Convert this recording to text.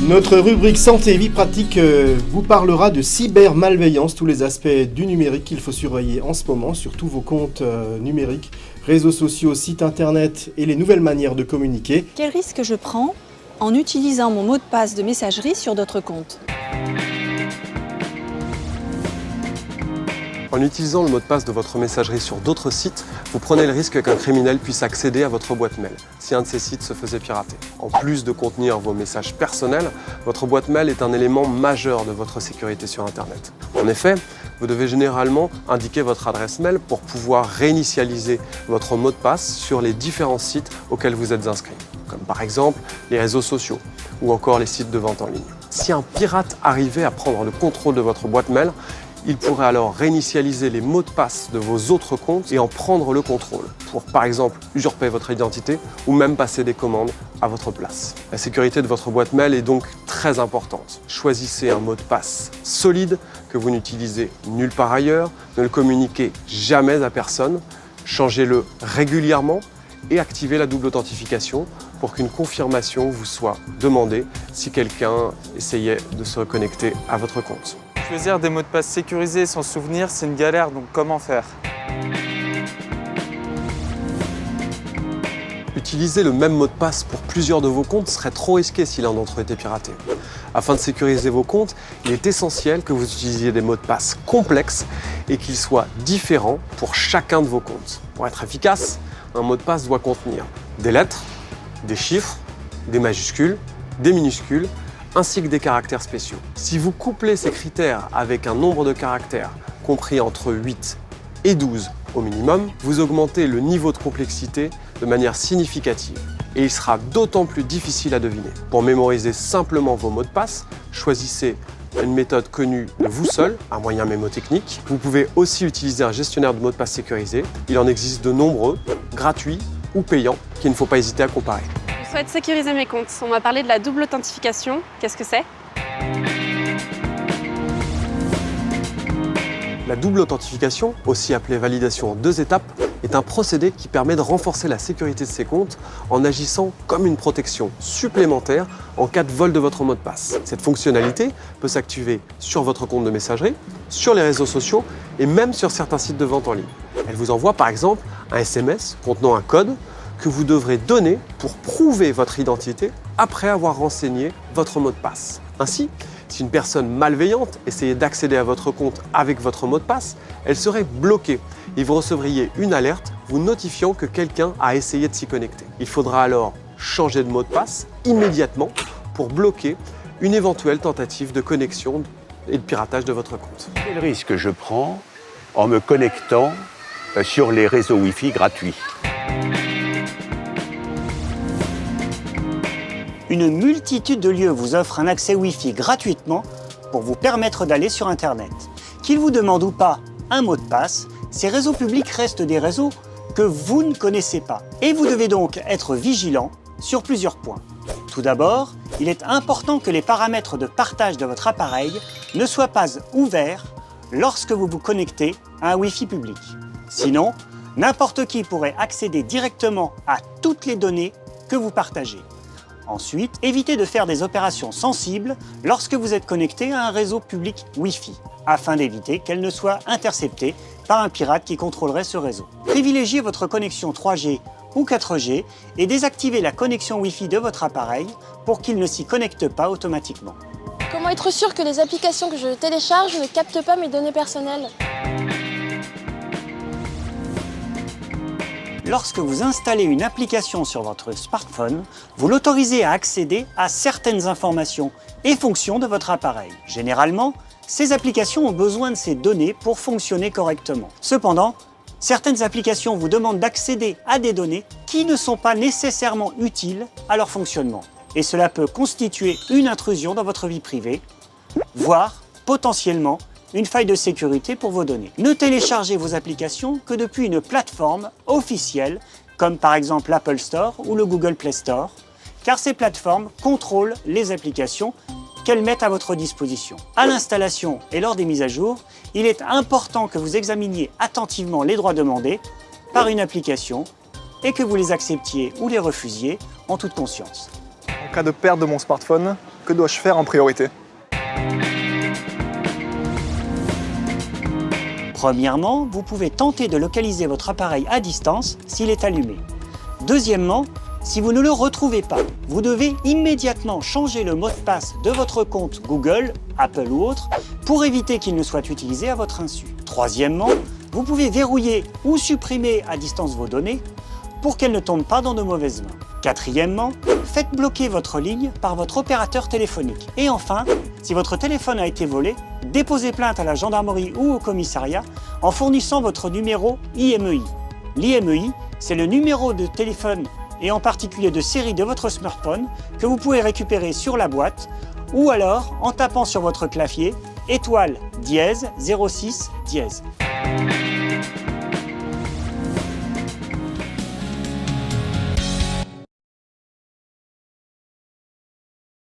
Notre rubrique santé et vie pratique vous parlera de cybermalveillance, tous les aspects du numérique qu'il faut surveiller en ce moment sur tous vos comptes numériques, réseaux sociaux, sites internet et les nouvelles manières de communiquer. Quel risque je prends en utilisant mon mot de passe de messagerie sur d'autres comptes ? En utilisant le mot de passe de votre messagerie sur d'autres sites, vous prenez le risque qu'un criminel puisse accéder à votre boîte mail, si un de ces sites se faisait pirater. En plus de contenir vos messages personnels, votre boîte mail est un élément majeur de votre sécurité sur Internet. En effet, vous devez généralement indiquer votre adresse mail pour pouvoir réinitialiser votre mot de passe sur les différents sites auxquels vous êtes inscrit, comme par exemple les réseaux sociaux ou encore les sites de vente en ligne. Si un pirate arrivait à prendre le contrôle de votre boîte mail, il pourrait alors réinitialiser les mots de passe de vos autres comptes et en prendre le contrôle pour, par exemple, usurper votre identité ou même passer des commandes à votre place. La sécurité de votre boîte mail est donc très importante. Choisissez un mot de passe solide que vous n'utilisez nulle part ailleurs, ne le communiquez jamais à personne, changez-le régulièrement et activez la double authentification pour qu'une confirmation vous soit demandée si quelqu'un essayait de se connecter à votre compte. Choisir des mots de passe sécurisés sans souvenir, c'est une galère, donc comment faire? Utiliser le même mot de passe pour plusieurs de vos comptes serait trop risqué si l'un d'entre eux était piraté. Afin de sécuriser vos comptes, il est essentiel que vous utilisiez des mots de passe complexes et qu'ils soient différents pour chacun de vos comptes. Pour être efficace, un mot de passe doit contenir des lettres, des chiffres, des majuscules, des minuscules, ainsi que des caractères spéciaux. Si vous couplez ces critères avec un nombre de caractères compris entre 8 et 12 au minimum, vous augmentez le niveau de complexité de manière significative et il sera d'autant plus difficile à deviner. Pour mémoriser simplement vos mots de passe, choisissez une méthode connue de vous seul, un moyen mémotechnique. Vous pouvez aussi utiliser un gestionnaire de mots de passe sécurisé. Il en existe de nombreux, gratuits ou payants, qu'il ne faut pas hésiter à comparer. Je souhaite sécuriser mes comptes. On m'a parlé de la double authentification. Qu'est-ce que c'est? La double authentification, aussi appelée validation en 2 étapes, est un procédé qui permet de renforcer la sécurité de ses comptes en agissant comme une protection supplémentaire en cas de vol de votre mot de passe. Cette fonctionnalité peut s'activer sur votre compte de messagerie, sur les réseaux sociaux et même sur certains sites de vente en ligne. Elle vous envoie par exemple un SMS contenant un code que vous devrez donner pour prouver votre identité après avoir renseigné votre mot de passe. Ainsi, si une personne malveillante essayait d'accéder à votre compte avec votre mot de passe, elle serait bloquée et vous recevriez une alerte vous notifiant que quelqu'un a essayé de s'y connecter. Il faudra alors changer de mot de passe immédiatement pour bloquer une éventuelle tentative de connexion et de piratage de votre compte. Quel risque je prends en me connectant sur les réseaux Wi-Fi gratuits ? Une multitude de lieux vous offrent un accès Wi-Fi gratuitement pour vous permettre d'aller sur Internet. Qu'ils vous demandent ou pas un mot de passe, ces réseaux publics restent des réseaux que vous ne connaissez pas. Et vous devez donc être vigilant sur plusieurs points. Tout d'abord, il est important que les paramètres de partage de votre appareil ne soient pas ouverts lorsque vous vous connectez à un Wi-Fi public. Sinon, n'importe qui pourrait accéder directement à toutes les données que vous partagez. Ensuite, évitez de faire des opérations sensibles lorsque vous êtes connecté à un réseau public Wi-Fi, afin d'éviter qu'elles ne soient interceptées par un pirate qui contrôlerait ce réseau. Privilégiez votre connexion 3G ou 4G et désactivez la connexion Wi-Fi de votre appareil pour qu'il ne s'y connecte pas automatiquement. Comment être sûr que les applications que je télécharge ne captent pas mes données personnelles ? Lorsque vous installez une application sur votre smartphone, vous l'autorisez à accéder à certaines informations et fonctions de votre appareil. Généralement, ces applications ont besoin de ces données pour fonctionner correctement. Cependant, certaines applications vous demandent d'accéder à des données qui ne sont pas nécessairement utiles à leur fonctionnement. Et cela peut constituer une intrusion dans votre vie privée, voire potentiellement une faille de sécurité pour vos données. Ne téléchargez vos applications que depuis une plateforme officielle, comme par exemple l'Apple Store ou le Google Play Store, car ces plateformes contrôlent les applications qu'elles mettent à votre disposition. À l'installation et lors des mises à jour, il est important que vous examiniez attentivement les droits demandés par une application et que vous les acceptiez ou les refusiez en toute conscience. En cas de perte de mon smartphone, que dois-je faire en priorité? Premièrement, vous pouvez tenter de localiser votre appareil à distance s'il est allumé. Deuxièmement, si vous ne le retrouvez pas, vous devez immédiatement changer le mot de passe de votre compte Google, Apple ou autre, pour éviter qu'il ne soit utilisé à votre insu. Troisièmement, vous pouvez verrouiller ou supprimer à distance vos données pour qu'elles ne tombent pas dans de mauvaises mains. Quatrièmement, faites bloquer votre ligne par votre opérateur téléphonique. Et enfin, si votre téléphone a été volé, déposez plainte à la gendarmerie ou au commissariat en fournissant votre numéro IMEI. L'IMEI, c'est le numéro de téléphone et en particulier de série de votre smartphone que vous pouvez récupérer sur la boîte ou alors en tapant sur votre clavier étoile dièse 06 dièse.